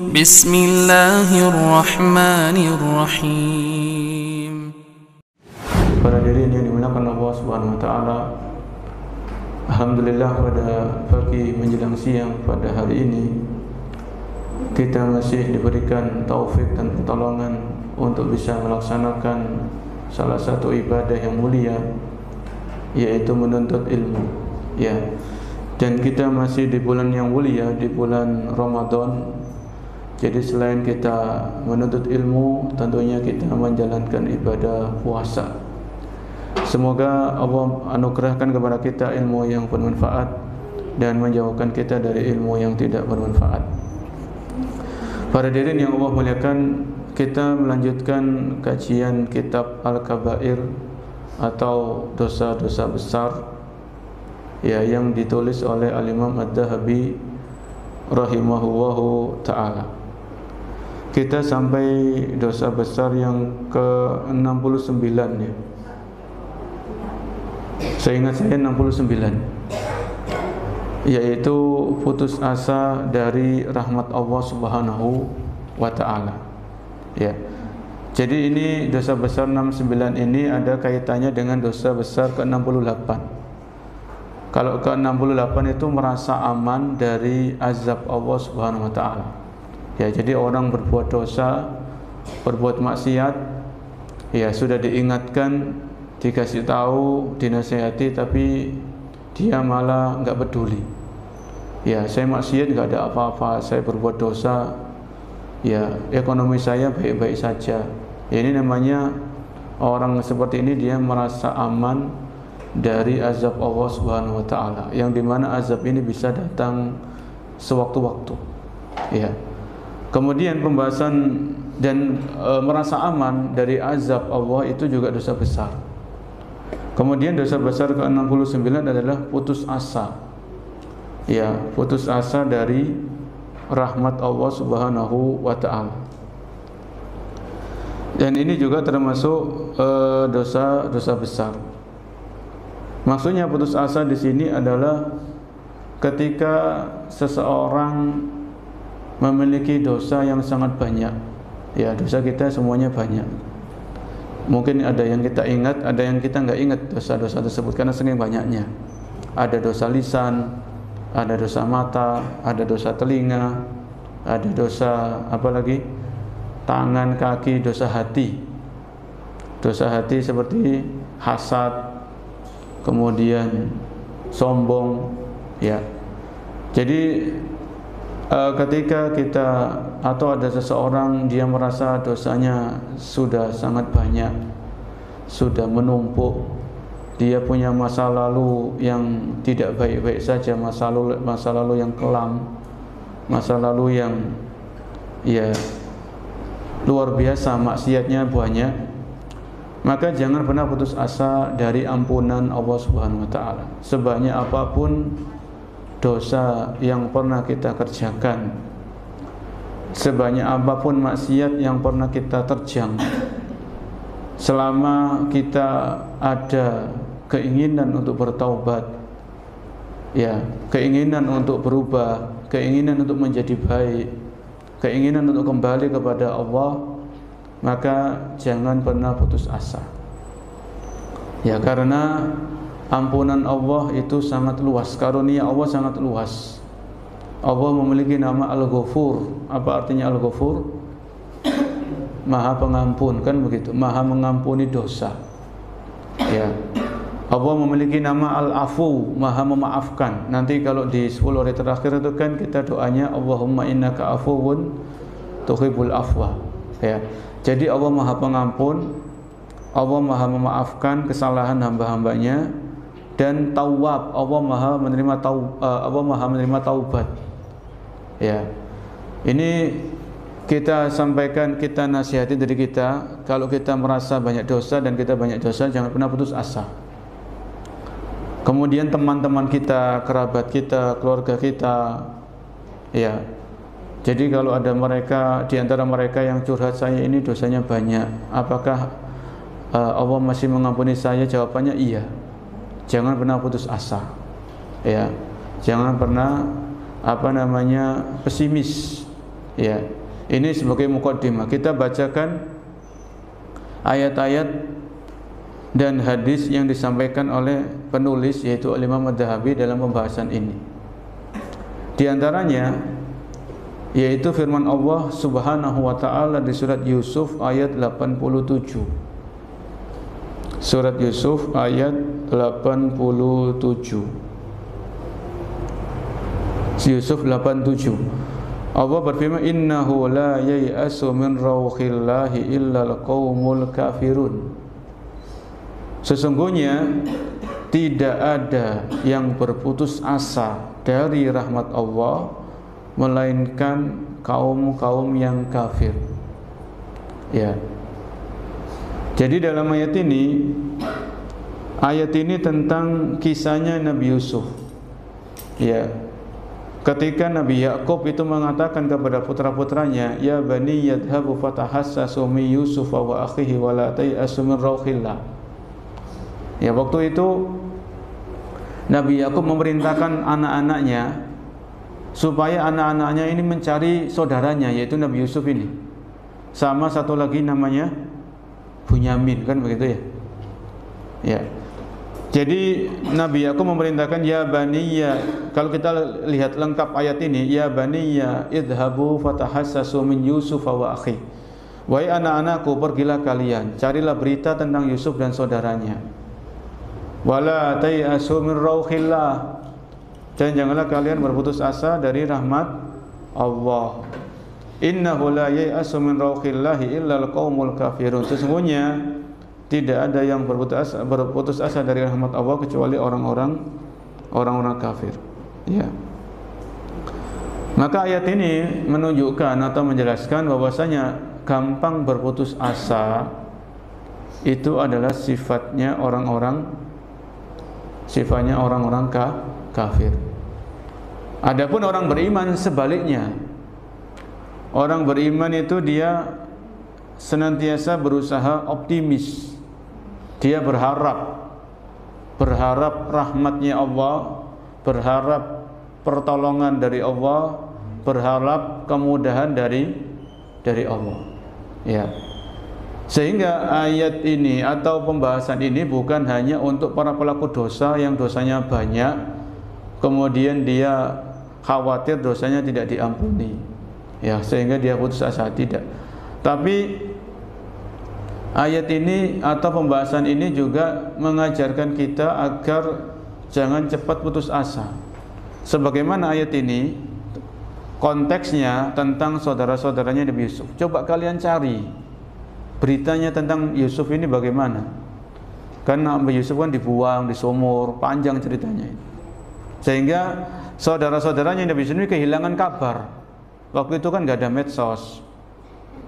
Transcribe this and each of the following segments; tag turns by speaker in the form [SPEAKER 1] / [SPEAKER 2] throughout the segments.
[SPEAKER 1] Bismillahirrahmanirrahim.
[SPEAKER 2] Para hadirin yang dimuliakan Allah Subhanahu wa taala. Alhamdulillah, pada pagi menjelang siang pada hari ini kita masih diberikan taufik dan pertolongan untuk bisa melaksanakan salah satu ibadah yang mulia, yaitu menuntut ilmu. Ya. Dan kita masih di bulan yang mulia, di bulan Ramadan. Jadi selain kita menuntut ilmu, tentunya kita menjalankan ibadah puasa. Semoga Allah anugerahkan kepada kita ilmu yang bermanfaat dan menjauhkan kita dari ilmu yang tidak bermanfaat. Para hadirin yang Allah muliakan, kita melanjutkan kajian kitab Al-Kabair atau dosa-dosa besar, ya, yang ditulis oleh Al-Imam Ad-Dhahabi rahimahullahu ta'ala. Kita sampai dosa besar yang ke-69, ya. Seingat saya 69, yaitu putus asa dari rahmat Allah Subhanahu wa ta'ala. Ya. Jadi ini dosa besar 69 ini ada kaitannya dengan dosa besar ke-68. Kalau ke-68 itu merasa aman dari azab Allah Subhanahu wa ta'ala. Ya, jadi orang berbuat dosa, berbuat maksiat, ya sudah diingatkan, dikasih tahu, dinasihati, tapi dia malah enggak peduli. Ya, saya maksiat enggak ada apa-apa, saya berbuat dosa, ya ekonomi saya baik-baik saja. Ya, ini namanya orang seperti ini, dia merasa aman dari azab Allah Subhanahu wa ta'ala, yang dimana azab ini bisa datang sewaktu-waktu. Ya. Kemudian pembahasan dan merasa aman dari azab Allah itu juga dosa besar. Kemudian dosa besar ke-69 adalah putus asa. Ya, putus asa dari rahmat Allah Subhanahu wa ta'ala. Dan ini juga termasuk dosa besar. Maksudnya putus asa di sini adalah ketika seseorang memiliki dosa yang sangat banyak. Ya, dosa kita semuanya banyak. Mungkin ada yang kita ingat, ada yang kita enggak ingat dosa-dosa tersebut karena saking banyaknya. Ada dosa lisan, ada dosa mata, ada dosa telinga, ada dosa apa lagi? Tangan, kaki, dosa hati. Dosa hati seperti hasad, kemudian sombong, ya. Jadi ketika kita atau ada seseorang dia merasa dosanya sudah sangat banyak, sudah menumpuk, dia punya masa lalu yang tidak baik-baik saja, masa lalu yang kelam, masa lalu yang ya luar biasa, maksiatnya banyak, maka jangan pernah putus asa dari ampunan Allah Subhanahu wa ta'ala. Sebanyak apapun dosa yang pernah kita kerjakan, sebanyak apapun maksiat yang pernah kita terjang, selama kita ada keinginan untuk bertaubat, ya, keinginan untuk berubah, keinginan untuk menjadi baik, keinginan untuk kembali kepada Allah, maka jangan pernah putus asa. Ya, karena ampunan Allah itu sangat luas, karunia Allah sangat luas. Allah memiliki nama Al-Ghafur. Apa artinya Al-Ghafur? Maha pengampun, kan begitu, maha mengampuni dosa. Ya. Allah memiliki nama Al-Afu, maha memaafkan. Nanti kalau di 10 hari terakhir itu kan kita doanya Allahumma innaka afuwun tuhibbul afwa. Ya. Jadi Allah maha pengampun, Allah maha memaafkan kesalahan hamba-hambanya, dan Tawwab, Allah maha menerima taubat. Ya. Ini kita sampaikan, kita nasihati diri kita, kalau kita merasa banyak dosa dan kita banyak dosa, jangan pernah putus asa. Kemudian teman-teman kita, kerabat kita, keluarga kita, ya. Jadi kalau ada mereka, di antara mereka yang curhat, saya ini dosanya banyak, apakah Allah masih mengampuni saya? Jawabannya iya. Jangan pernah putus asa, ya. Jangan pernah pesimis. Ya, ini sebagai muqaddimah. Kita bacakan ayat-ayat dan hadis yang disampaikan oleh penulis yaitu Imam Adz-Dzahabi dalam pembahasan ini. Di antaranya yaitu firman Allah Subhanahu wa taala di surat Yusuf ayat 87. Surat Yusuf ayat 87. Yusuf 87. Allah berfirman, innahu la yai'asu min rauhillahi illal qaumul kafirun. Sesungguhnya tidak ada yang berputus asa dari rahmat Allah melainkan kaum-kaum yang kafir. Ya. Jadi dalam ayat ini tentang kisahnya Nabi Yusuf. Ya. Ketika Nabi Yakub itu mengatakan kepada putra-putranya, ya bani yadhhabu fatahassasu min Yusuf wa akhihi wa la tay'asu min rauhillah. Ya, waktu itu Nabi Yakub memerintahkan anak-anaknya supaya anak-anaknya ini mencari saudaranya yaitu Nabi Yusuf ini. Sama satu lagi namanya Bunyamin, kan begitu ya? Ya. Jadi Nabi Yakub memerintahkan ya baniya, kalau kita lihat lengkap ayat ini, ya baniya idhabu fatahassasu min Yusuf wa akhi. Wahai anak-anakku, pergilah kalian, carilah berita tentang Yusuf dan saudaranya. Wala tay'asu min rauhillah. Dan janganlah kalian berputus asa dari rahmat Allah. Innahu la yai'asu min rauhillahi illal qaumul kafirun. Sesungguhnya tidak ada yang berputus asa dari rahmat Allah kecuali orang-orang kafir. Ya. Maka ayat ini menunjukkan atau menjelaskan bahwasanya gampang berputus asa itu adalah sifatnya orang-orang kafir. Adapun orang beriman sebaliknya. Orang beriman itu dia senantiasa berusaha optimis. Dia berharap rahmatnya Allah, berharap pertolongan dari Allah, berharap kemudahan dari Allah. Ya. Sehingga ayat ini atau pembahasan ini bukan hanya untuk para pelaku dosa yang dosanya banyak, kemudian dia khawatir dosanya tidak diampuni. Ya, sehingga dia putus asa, tidak. Tapi ayat ini atau pembahasan ini juga mengajarkan kita agar jangan cepat putus asa. Sebagaimana ayat ini konteksnya tentang saudara-saudaranya Nabi Yusuf. Coba kalian cari beritanya tentang Yusuf ini bagaimana. Karena Nabi Yusuf kan dibuang di sumur, panjang ceritanya. Sehingga saudara-saudaranya Nabi Yusuf ini kehilangan kabar. Waktu itu kan nggak ada medsos.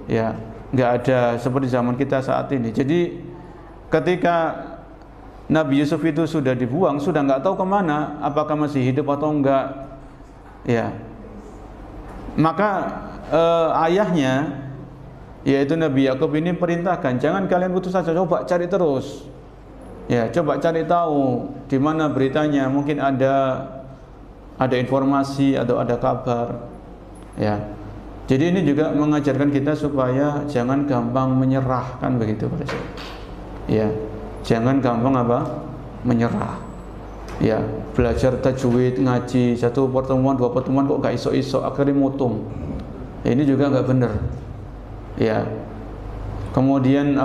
[SPEAKER 2] Ya, nggak ada seperti zaman kita saat ini. Jadi ketika Nabi Yusuf itu sudah dibuang, sudah nggak tahu kemana, apakah masih hidup atau enggak. Ya, maka ayahnya yaitu Nabi Yakub ini perintahkan, jangan kalian putus asa, coba cari terus. Ya, coba cari tahu di mana beritanya, mungkin ada informasi atau ada kabar. Ya. Jadi ini juga mengajarkan kita supaya jangan gampang menyerah, kan begitu Pak. Ya, jangan gampang menyerah. Ya, belajar tajwid, ngaji, satu pertemuan, dua pertemuan kok gak iso-iso, akhirnya mutung. Ya, ini juga nggak benar. Ya. Kemudian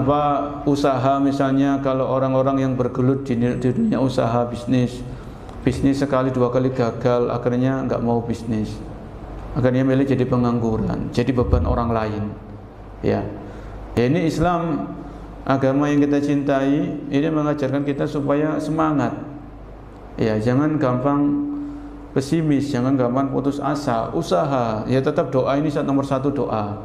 [SPEAKER 2] usaha misalnya, kalau orang-orang yang bergelut di dunia usaha bisnis sekali dua kali gagal, akhirnya nggak mau bisnis. Akhirnya milih jadi pengangguran, jadi beban orang lain. Ya. Ini Islam, agama yang kita cintai, ini mengajarkan kita supaya semangat. Ya, jangan gampang pesimis, jangan gampang putus asa. Usaha, ya tetap doa, ini nomor satu, doa.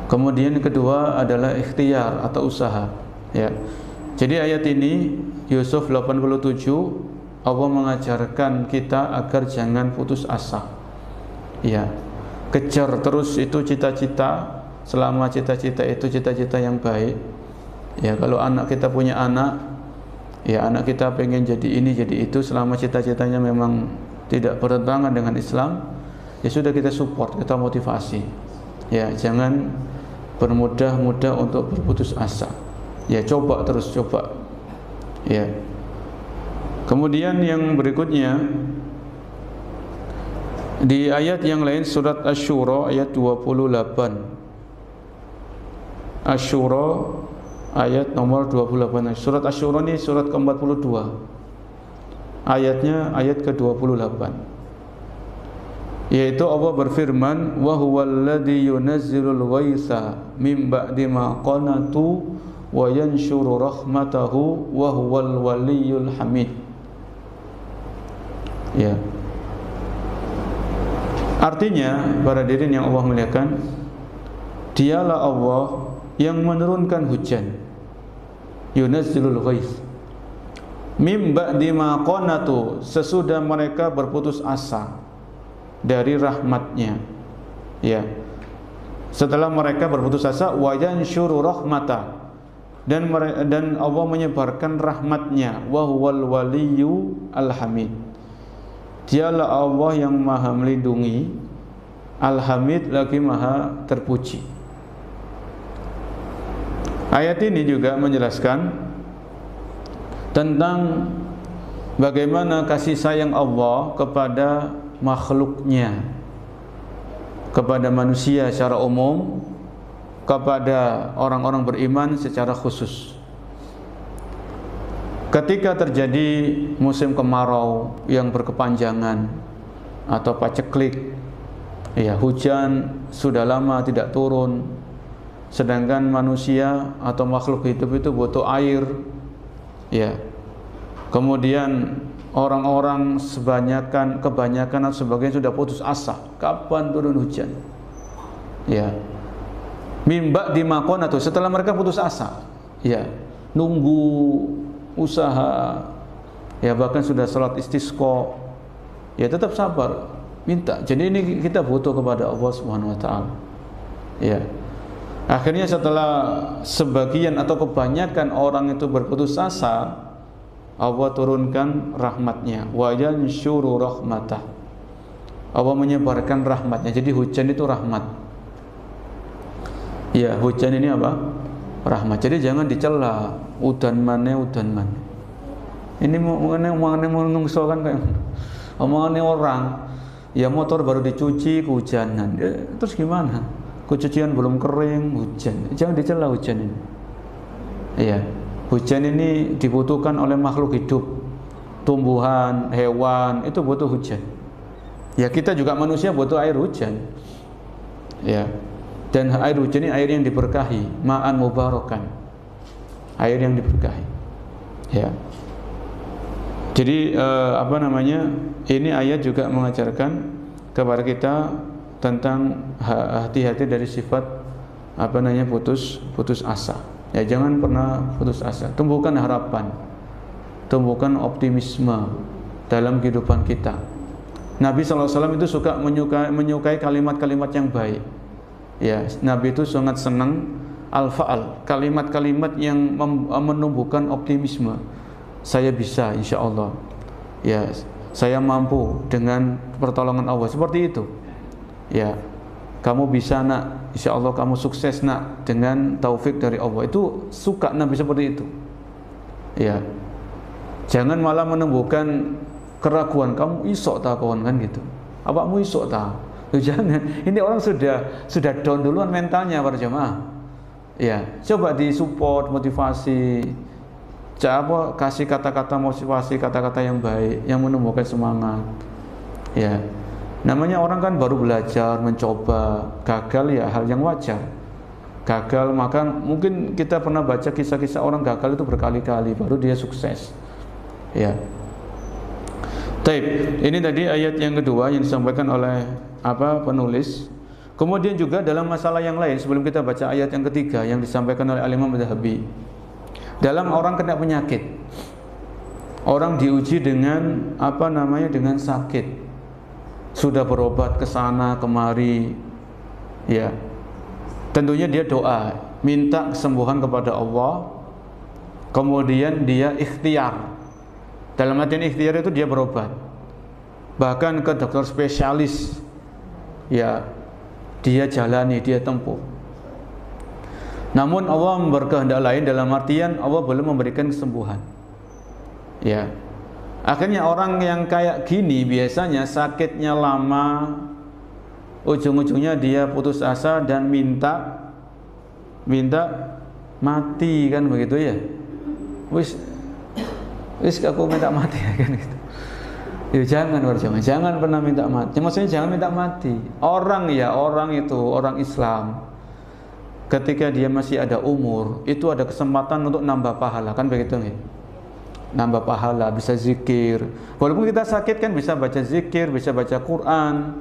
[SPEAKER 2] Kemudian kedua adalah ikhtiar atau usaha. Ya. Jadi ayat ini Yusuf 87, Allah mengajarkan kita agar jangan putus asa. Ya, kejar terus itu cita-cita, selama cita-cita itu cita-cita yang baik. Ya, kalau anak kita punya anak, ya anak kita pengen jadi ini jadi itu, selama cita-citanya memang tidak bertentangan dengan Islam, ya sudah kita support, kita motivasi. Ya, jangan bermudah-mudah untuk berputus asa. Ya, coba terus coba. Ya. Kemudian yang berikutnya di ayat yang lain surat Asy-Syura ayat 28. Asy-Syura ayat nomor 28. Surat Asy-Syura ini surat ke-42. Ayatnya ayat ke-28. Yaitu Allah berfirman, wa huwallazi yunazzilul ghaitsa mim ba'di ma qanatu wa yanshuru rahmatahu wa huwal waliyyul hamid. Ya. Artinya, para hadirin yang Allah muliakan, dialah Allah yang menurunkan hujan. Yunazzilul ghaits mim ba'di ma qanatu, sesudah mereka berputus asa dari rahmatnya. Ya. Setelah mereka berputus asa, wa yanshuru rahmata, dan Allah menyebarkan rahmatnya, wa huwal waliyyu alhamid. Dialah Allah yang maha melindungi, alhamid, lagi maha terpuji. Ayat ini juga menjelaskan tentang bagaimana kasih sayang Allah kepada makhluknya, kepada manusia secara umum, kepada orang-orang beriman secara khusus. Ketika terjadi musim kemarau yang berkepanjangan atau paceklik, ya, hujan sudah lama tidak turun, sedangkan manusia atau makhluk hidup itu butuh air, ya. Kemudian orang-orang kebanyakan atau sebagian sudah putus asa, kapan turun hujan? Ya. Mimba di maqanatu, setelah mereka putus asa, ya, nunggu, usaha, ya, bahkan sudah salat istisqa, ya, tetap sabar, minta. Jadi ini kita butuh kepada Allah Subhanahu wa taala. Ya. Akhirnya setelah sebagian atau kebanyakan orang itu berputus asa, Allah turunkan rahmatnya, wa yanshuru rahmatah. Allah menyebarkan rahmatnya. Jadi hujan itu rahmat. Ya, hujan ini apa? Rahmat. Jadi jangan dicela, udan mana. Ini omongannya menungso kan, kayak omongannya orang. Ya, motor baru dicuci kehujanan. Ya, terus gimana? Kecucian belum kering, hujan. Jangan dicela hujan ini. Iya. Hujan ini dibutuhkan oleh makhluk hidup, tumbuhan, hewan, itu butuh hujan. Ya, kita juga manusia butuh air hujan. Ya. Dan air hujan ini air yang diberkahi, ma'an mubarakan. Air yang diberkahi. Ya. Jadi ini ayat juga mengajarkan kepada kita tentang hati-hati dari sifat putus asa. Ya, jangan pernah putus asa. Tumbuhkan harapan, tumbuhkan optimisme dalam kehidupan kita. Nabi SAW itu suka menyukai kalimat-kalimat yang baik. Ya, Nabi itu sangat senang al-fa'al, kalimat-kalimat yang menumbuhkan optimisme. Saya bisa, insya Allah. Ya, saya mampu dengan pertolongan Allah. Seperti itu. Ya, kamu bisa, nak, insya Allah kamu sukses, nak, dengan taufik dari Allah. Itu suka Nabi seperti itu. Ya, jangan malah menumbuhkan keraguan, kamu isok tak kawan, kan gitu. Apakmu isok tak? Jangan. Ini orang sudah down duluan mentalnya, para jemaah. Ya, coba disupport, motivasi, kasih kata-kata motivasi, kata-kata yang baik, yang menumbuhkan semangat. Ya. Namanya orang kan baru belajar, mencoba, gagal, ya hal yang wajar. Gagal, maka mungkin kita pernah baca kisah-kisah orang gagal itu berkali-kali baru dia sukses. Ya. Taib. Ini tadi ayat yang kedua yang disampaikan oleh penulis. Kemudian juga dalam masalah yang lain, sebelum kita baca ayat yang ketiga yang disampaikan oleh Al-Imam Adz-Dzahabi. Dalam orang kena penyakit, orang diuji dengan dengan sakit. Sudah berobat ke sana kemari, ya, tentunya dia doa, minta kesembuhan kepada Allah. Kemudian dia ikhtiar. Dalam artian ikhtiar itu dia berobat, bahkan ke dokter spesialis, ya dia jalani, dia tempuh. Namun Allah berkehendak lain, dalam artian Allah belum memberikan kesembuhan. Ya. Akhirnya orang yang kayak gini biasanya sakitnya lama, ujung-ujungnya dia putus asa dan minta mati, kan begitu ya. Wis aku minta mati kan gitu. Ya jangan pernah minta mati. Maksudnya jangan minta mati. Orang itu orang Islam, ketika dia masih ada umur, itu ada kesempatan untuk nambah pahala, kan begitu nih? Nambah pahala, bisa zikir. Walaupun kita sakit kan bisa baca zikir, bisa baca Quran,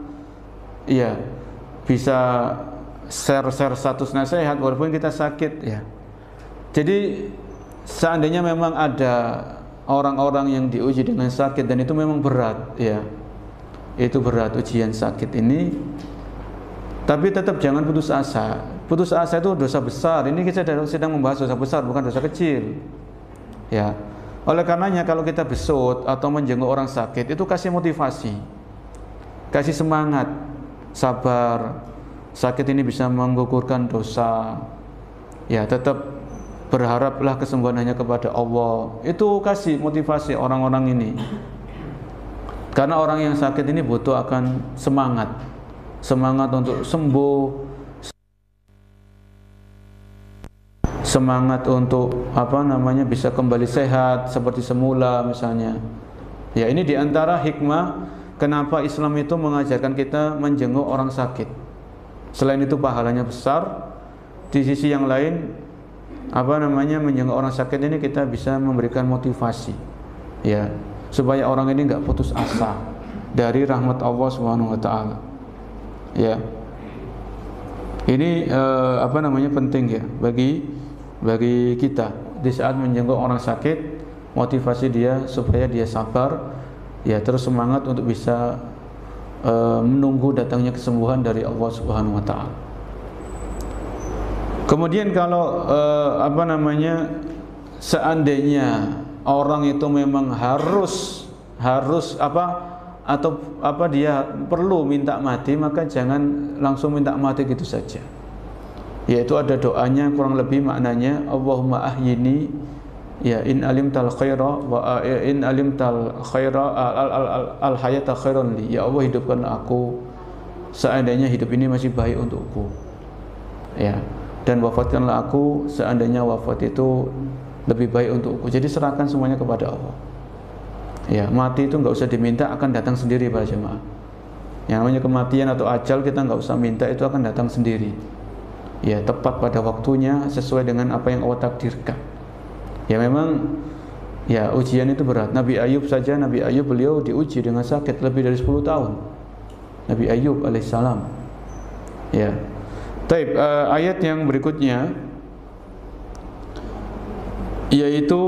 [SPEAKER 2] iya, bisa share status nasihat walaupun kita sakit, ya. Jadi seandainya memang ada orang-orang yang diuji dengan sakit dan itu memang berat, ya, itu berat ujian sakit ini, tapi tetap jangan putus asa. Putus asa itu dosa besar. Ini kita sedang membahas dosa besar, bukan dosa kecil, ya. Oleh karenanya kalau kita besut atau menjenguk orang sakit, itu kasih motivasi, kasih semangat, sabar, sakit ini bisa menggugurkan dosa, ya, tetap berharaplah kesembuhan hanya kepada Allah. Itu kasih motivasi orang-orang ini, karena orang yang sakit ini butuh akan semangat untuk sembuh, semangat untuk bisa kembali sehat seperti semula misalnya. Ya, ini diantara hikmah kenapa Islam itu mengajarkan kita menjenguk orang sakit. Selain itu pahalanya besar, di sisi yang lain menjenguk orang sakit ini kita bisa memberikan motivasi, ya, supaya orang ini nggak putus asa dari rahmat Allah Subhanahu wa taala. Ya. Ini penting ya bagi kita di saat menjenguk orang sakit, motivasi dia supaya dia sabar, ya, terus semangat untuk bisa menunggu datangnya kesembuhan dari Allah Subhanahu wa taala. Kemudian kalau seandainya orang itu memang harus dia perlu minta mati, maka jangan langsung minta mati gitu saja. Yaitu ada doanya, kurang lebih maknanya Allahumma ahyini, ya, in alimtal khaira wa in alimtal khaira al hayata khairan li. Ya Allah, hidupkanlah aku seandainya hidup ini masih baik untukku, ya, dan wafatkanlah aku seandainya wafat itu lebih baik untukku. Jadi serahkan semuanya kepada Allah. Ya, mati itu nggak usah diminta, akan datang sendiri para jemaah. Yang namanya kematian atau ajal kita nggak usah minta, itu akan datang sendiri. Ya, tepat pada waktunya sesuai dengan apa yang Allah takdirkan. Ya, memang ya ujian itu berat. Nabi Ayub beliau diuji dengan sakit lebih dari 10 tahun. Nabi Ayub alaihissalam. Ya. Taib, ayat yang berikutnya yaitu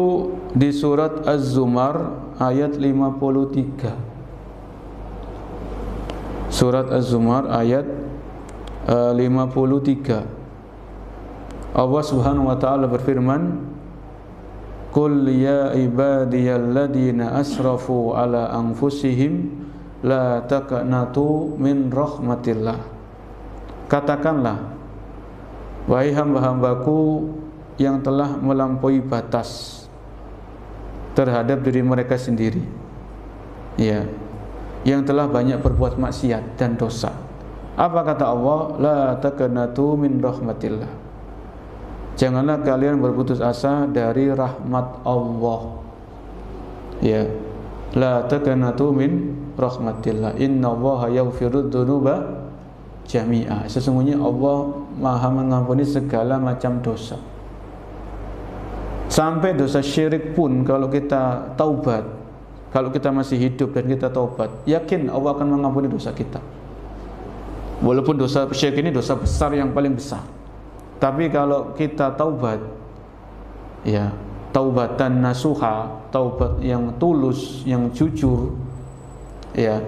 [SPEAKER 2] di surat Az-Zumar ayat 53. Surat Az-Zumar ayat 53. Allah Subhanahu wa taala berfirman, "Qul ya ibadiyalladzina asrafu ala anfusihim la taqnatu min rahmatillah." Katakanlah, wahai hamba-hambaku yang telah melampaui batas terhadap diri mereka sendiri, ya, yang telah banyak berbuat maksiat dan dosa. Apa kata Allah? La taqnatu min rahmatillah. Janganlah kalian berputus asa dari rahmat Allah. Ya, la taqnatu min rahmatillah. Innallaha yaghfirudz dzunuba jami'a. Sesungguhnya Allah Maha mengampuni segala macam dosa. Sampai dosa syirik pun kalau kita taubat, kalau kita masih hidup dan kita taubat, yakin Allah akan mengampuni dosa kita. Walaupun dosa syirik ini dosa besar yang paling besar, tapi kalau kita taubat, ya, taubatan nasuha, taubat yang tulus, yang jujur, ya,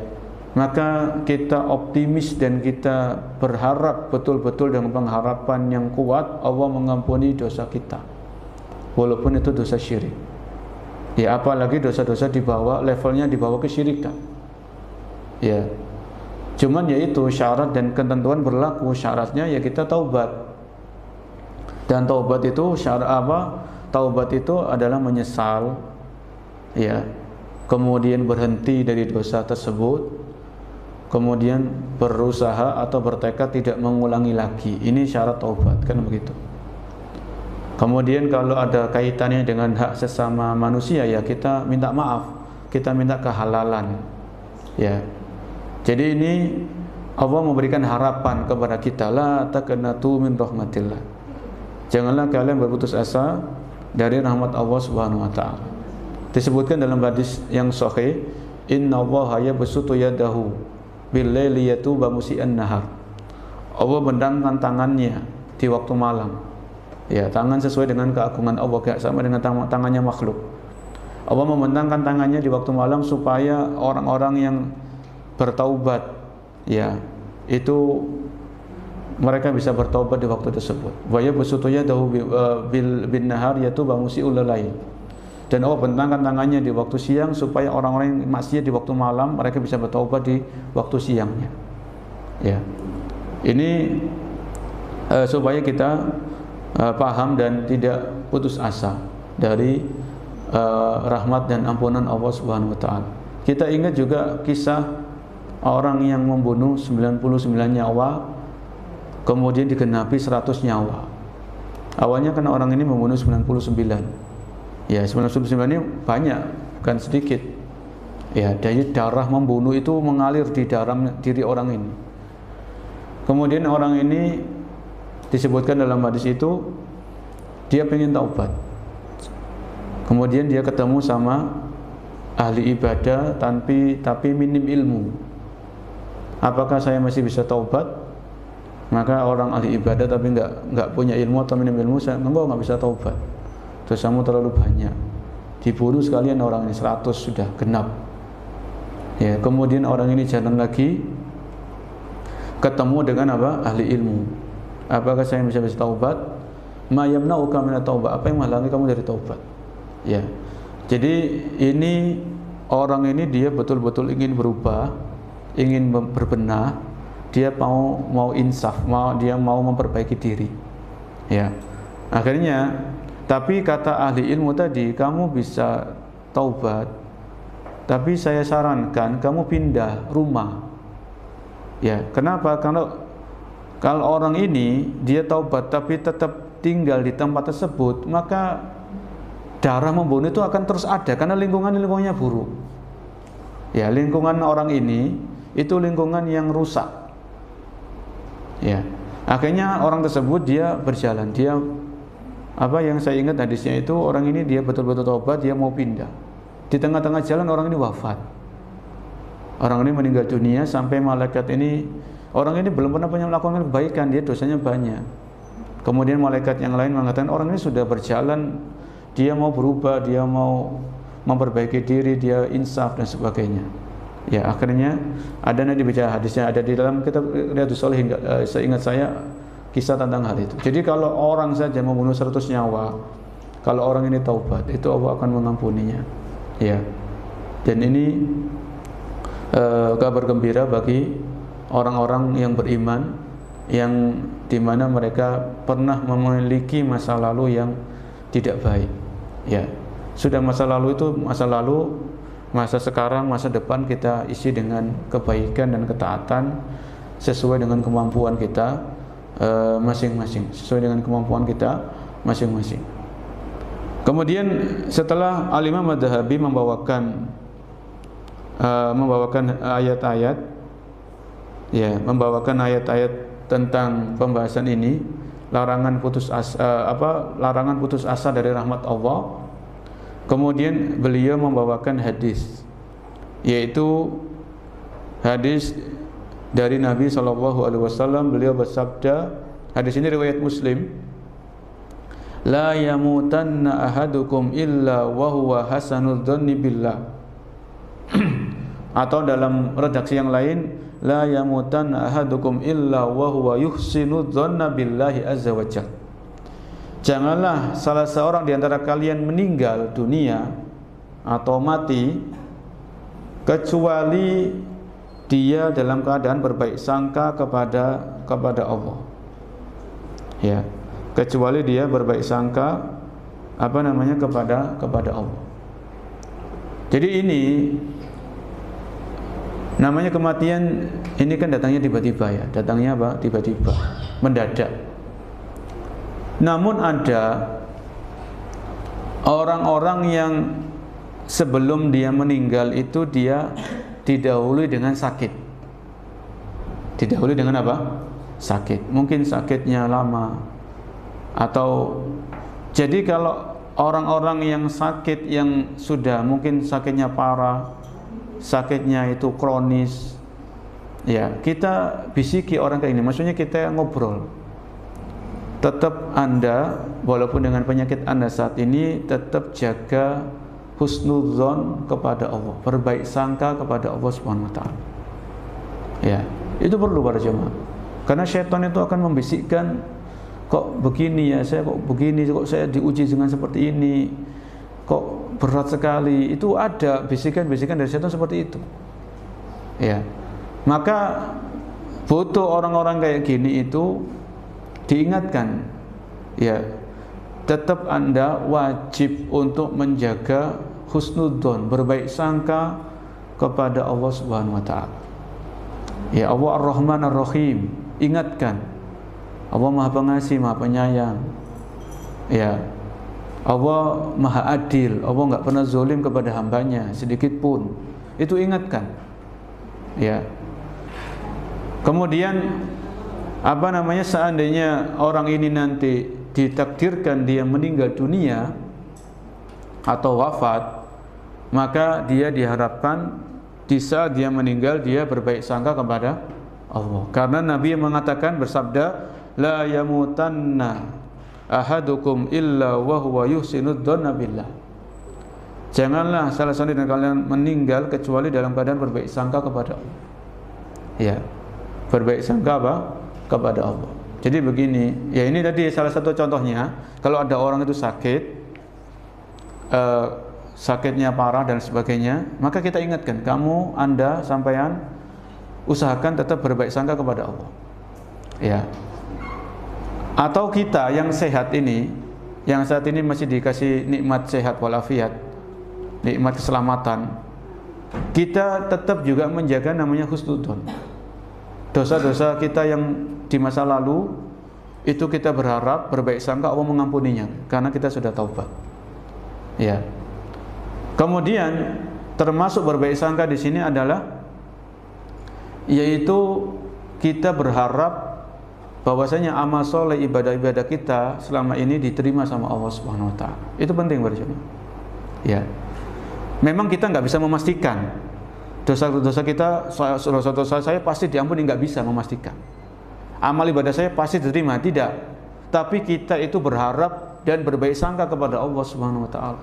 [SPEAKER 2] maka kita optimis dan kita berharap betul-betul dengan pengharapan yang kuat Allah mengampuni dosa kita, walaupun itu dosa syirik. Ya, apalagi dosa-dosa di bawah, levelnya di bawah kesyirikan. Ya, Cuman yaitu syarat dan ketentuan berlaku. Syaratnya ya kita taubat. Dan taubat itu syarat apa? Taubat itu adalah menyesal, ya. Kemudian berhenti dari dosa tersebut, kemudian berusaha atau bertekad tidak mengulangi lagi. Ini syarat taubat, kan begitu. Kemudian kalau ada kaitannya dengan hak sesama manusia, ya kita minta maaf, kita minta kehalalan, ya. Jadi ini Allah memberikan harapan kepada kita, la taqnatu min rahmatillah. Janganlah kalian berputus asa dari rahmat Allah Subhanahu wa taala. Disebutkan dalam hadis yang sahih, innallaha yabsutu yadahu bil-laili yatuba musii'an nahar. Allah bentangkan tangannya di waktu malam. Ya, tangan sesuai dengan keagungan Allah, gak sama dengan tangannya makhluk. Allah membentangkan tangannya di waktu malam supaya orang-orang yang bertaubat, ya, itu mereka bisa bertaubat di waktu tersebut. Wa yabsutu yadahu bin nahar yatuba musii'ul lail. Dan Allah bentangkan tangannya di waktu siang supaya orang-orang yang maksiat di waktu malam mereka bisa bertaubat di waktu siangnya. Ya, ini supaya kita paham dan tidak putus asa dari rahmat dan ampunan Allah Subhanahu wa taala. Kita ingat juga kisah orang yang membunuh 99 nyawa kemudian digenapi 100 nyawa. Awalnya karena orang ini membunuh 99. Ya, 99 ini banyak, bukan sedikit. Ya, dari darah membunuh itu mengalir di dalam diri orang ini. Kemudian orang ini disebutkan dalam hadis itu dia pengen taubat. Kemudian dia ketemu sama ahli ibadah tapi minim ilmu. Apakah saya masih bisa taubat? Maka orang ahli ibadah tapi enggak punya ilmu atau minim ilmu, enggak bisa taubat. Dosamu terlalu banyak. Dibunuh sekalian orang ini 100 sudah genap. Ya, kemudian orang ini jalan lagi ketemu dengan apa? Ahli ilmu. Apakah saya bisa taubat? Ma yamna'uka min at-taubah? Apa yang menghalangi kamu dari taubat? Ya. Jadi ini orang ini dia betul-betul ingin berubah, ingin berbenah, dia mau insaf, dia mau memperbaiki diri. Ya. Akhirnya tapi kata ahli ilmu tadi, kamu bisa taubat, tapi saya sarankan kamu pindah rumah. Ya, kenapa? Kalau orang ini dia taubat tapi tetap tinggal di tempat tersebut, maka darah membunuh itu akan terus ada karena lingkungannya buruk. Ya, lingkungan orang ini itu lingkungan yang rusak. Ya, akhirnya orang tersebut dia berjalan, apa yang saya ingat hadisnya itu orang ini dia betul-betul taubat, dia mau pindah. Di tengah-tengah jalan orang ini wafat. Orang ini meninggal dunia sampai malaikat ini, orang ini belum pernah melakukan kebaikan, dia dosanya banyak. Kemudian malaikat yang lain mengatakan orang ini sudah berjalan, dia mau berubah, dia mau memperbaiki diri, dia insaf dan sebagainya. Ya, akhirnya ada nanti bicara hadisnya ada di dalam kitab Riyadhus Shalihin, seingat saya kisah tentang hal itu. Jadi kalau orang saja membunuh 100 nyawa, kalau orang ini taubat, itu Allah akan mengampuninya. Ya. Dan ini kabar gembira bagi orang-orang yang beriman, yang dimana mereka pernah memiliki masa lalu yang tidak baik. Ya. Sudah masa lalu itu masa lalu, masa sekarang, masa depan kita isi dengan kebaikan dan ketaatan sesuai dengan kemampuan kita masing-masing, sesuai dengan kemampuan kita masing-masing. Kemudian setelah Al-Imam Adz-Dzahabi membawakan ayat-ayat, ya, membawakan ayat-ayat tentang pembahasan ini, larangan putus asa dari rahmat Allah. Kemudian beliau membawakan hadis, yaitu hadis dari Nabi SAW. Beliau bersabda, hadis ini riwayat Muslim, la yamutanna ahadukum illa wa huwa hasanul dhanni billah. Atau dalam redaksi yang lain, la yamutanna ahadukum illa wa huwa yuhsinu dhanna billahi azza wa jalla. Janganlah salah seorang di antara kalian meninggal dunia atau mati kecuali dia dalam keadaan berbaik sangka kepada Allah. Ya, kecuali dia berbaik sangka kepada Allah. Jadi ini namanya kematian, ini kan datangnya tiba-tiba ya. Datangnya apa? Tiba-tiba, mendadak. Namun ada orang-orang yang sebelum dia meninggal itu dia didahului dengan sakit. Didahului dengan apa? Sakit. Mungkin sakitnya lama. Atau jadi kalau orang-orang yang sakit yang sudah mungkin sakitnya parah, sakitnya itu kronis, ya kita bisiki orang kayak ini. Maksudnya kita ngobrol. Tetap Anda walaupun dengan penyakit Anda saat ini tetap jaga husnudzon kepada Allah, berbaik sangka kepada Allah Subhanahu wa taala. Ya, itu perlu para jemaah. Karena syaitan itu akan membisikkan, kok begini ya, saya kok begini, kok saya diuji dengan seperti ini, kok berat sekali. Itu ada bisikan-bisikan dari syaitan seperti itu. Ya. Maka butuh orang-orang kayak gini itu diingatkan. Ya. Tetap Anda wajib untuk menjaga husnudzon, berbaik sangka kepada Allah Subhanahu wa taala. Ya, Allah Ar-Rahman Ar-Rahim. Ingatkan, Allah Maha Pengasih, Maha Penyayang. Ya, Allah Maha Adil. Allah enggak pernah zalim kepada hambanya sedikit pun. Itu ingatkan. Ya. Kemudian seandainya orang ini nanti ditakdirkan dia meninggal dunia atau wafat, maka dia diharapkan di saat dia meninggal dia berbaik sangka kepada Allah. Karena Nabi mengatakan, bersabda, la yamutanna ahadukum illa wa huwa yuhsinud dzanna billah. Janganlah salah seorang dari kalian meninggal kecuali dalam keadaan berbaik sangka kepada Allah. Ya, berbaik sangka apa? Kepada Allah. Jadi begini, ya ini tadi salah satu contohnya. Kalau ada orang itu sakit, sakitnya parah dan sebagainya, maka kita ingatkan, kamu, Anda, sampean usahakan tetap berbaik sangka kepada Allah. Ya. Atau kita yang sehat ini, yang saat ini masih dikasih nikmat sehat walafiat, nikmat keselamatan, kita tetap juga menjaga namanya husnudzon. Dosa-dosa kita yang di masa lalu itu kita berharap berbaik sangka Allah mengampuninya karena kita sudah taubat. Ya. Kemudian termasuk berbaik sangka di sini adalah yaitu kita berharap bahwasanya amal soleh, ibadah-ibadah kita selama ini diterima sama Allah Subhanahu wa taala. Itu penting berjemaah. Ya. Memang kita nggak bisa memastikan dosa-dosa kita, dosa-dosa saya pasti diampuni, nggak bisa memastikan. Amal ibadah saya pasti diterima, tidak. Tapi kita itu berharap dan berbaik sangka kepada Allah Subhanahu wa taala.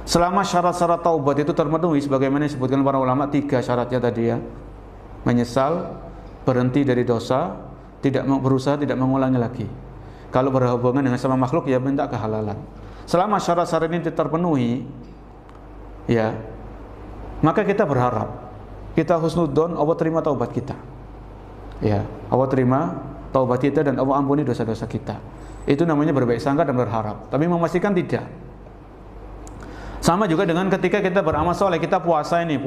[SPEAKER 2] Selama syarat-syarat taubat itu terpenuhi sebagaimana disebutkan para ulama, 3 syaratnya tadi ya. Menyesal, berhenti dari dosa, berusaha tidak mengulangi lagi. Kalau berhubungan dengan sama makhluk ya minta kehalalan. Selama syarat-syarat ini terpenuhi, ya, maka kita berharap, kita husnudzon, Allah terima taubat kita. Ya, Allah terima taubat kita dan Allah ampuni dosa-dosa kita. Itu namanya berbaik sangka dan berharap. Tapi memastikan tidak. Sama juga dengan ketika kita beramal soleh, kita puasa ini,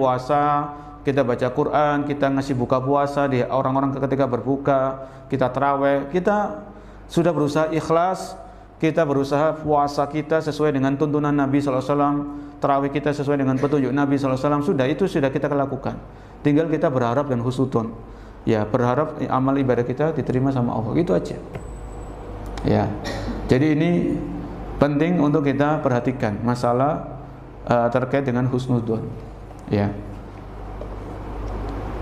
[SPEAKER 2] kita baca Quran, kita ngasih buka puasa di orang-orang ketika berbuka, kita taraweh, kita sudah berusaha ikhlas, kita berusaha puasa kita sesuai dengan tuntunan Nabi SAW, tarawih kita sesuai dengan petunjuk Nabi SAW, itu sudah kita lakukan. Tinggal kita berharap dan husnudzon. Ya, berharap amal ibadah kita diterima sama Allah, itu aja. Ya, jadi ini penting untuk kita perhatikan masalah terkait dengan husnudzon. Ya,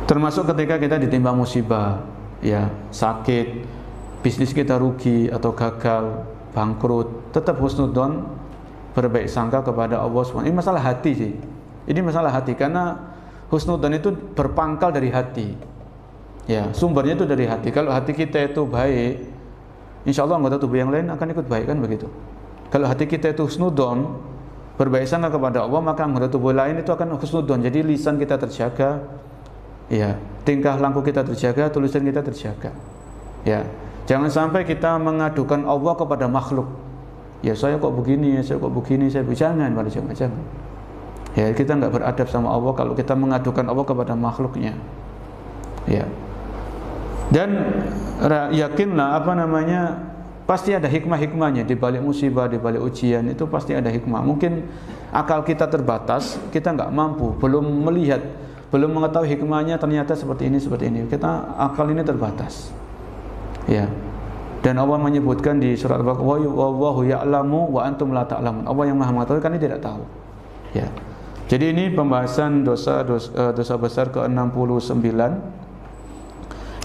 [SPEAKER 2] termasuk ketika kita ditimpa musibah, ya, sakit, bisnis kita rugi atau gagal, bangkrut, tetap husnudzon, berbaik sangka kepada Allah SWT. Ini masalah hati sih. Ini masalah hati karena husnudzon itu berpangkal dari hati. Ya, sumbernya itu dari hati. Kalau hati kita itu baik, insya Allah anggota tubuh yang lain akan ikut baik, kan begitu. Kalau hati kita itu husnudzon, berbaik sangka kepada Allah, maka anggota tubuh lain itu akan husnudzon. Jadi lisan kita terjaga, Ya, tingkah laku kita terjaga, tulisan kita terjaga. Ya, jangan sampai kita mengadukan Allah kepada makhluk. Ya, saya kok begini, saya kok begini, jangan, jangan. Ya, kita nggak beradab sama Allah kalau kita mengadukan Allah kepada makhluknya. Ya. Dan yakinlah pasti ada hikmah-hikmahnya di balik musibah, di balik ujian itu pasti ada hikmah. Mungkin akal kita terbatas, kita nggak mampu, belum melihat, belum mengetahui hikmahnya, ternyata seperti ini. Kita akal ini terbatas. Ya. Dan Allah menyebutkan di surat Al-Baqarah, wallahu ya'lamu wa antum la ta'lamun. Allah yang Maha mengetahui, kalian tidak tahu. Ya. Jadi ini pembahasan dosa besar ke-69,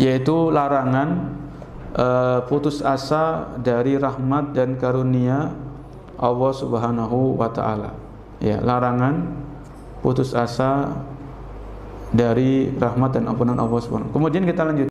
[SPEAKER 2] yaitu larangan putus asa dari rahmat dan karunia Allah Subhanahu wa taala. Ya, larangan putus asa dari rahmat dan ampunan Allah Subhanahu. Kemudian kita lanjut.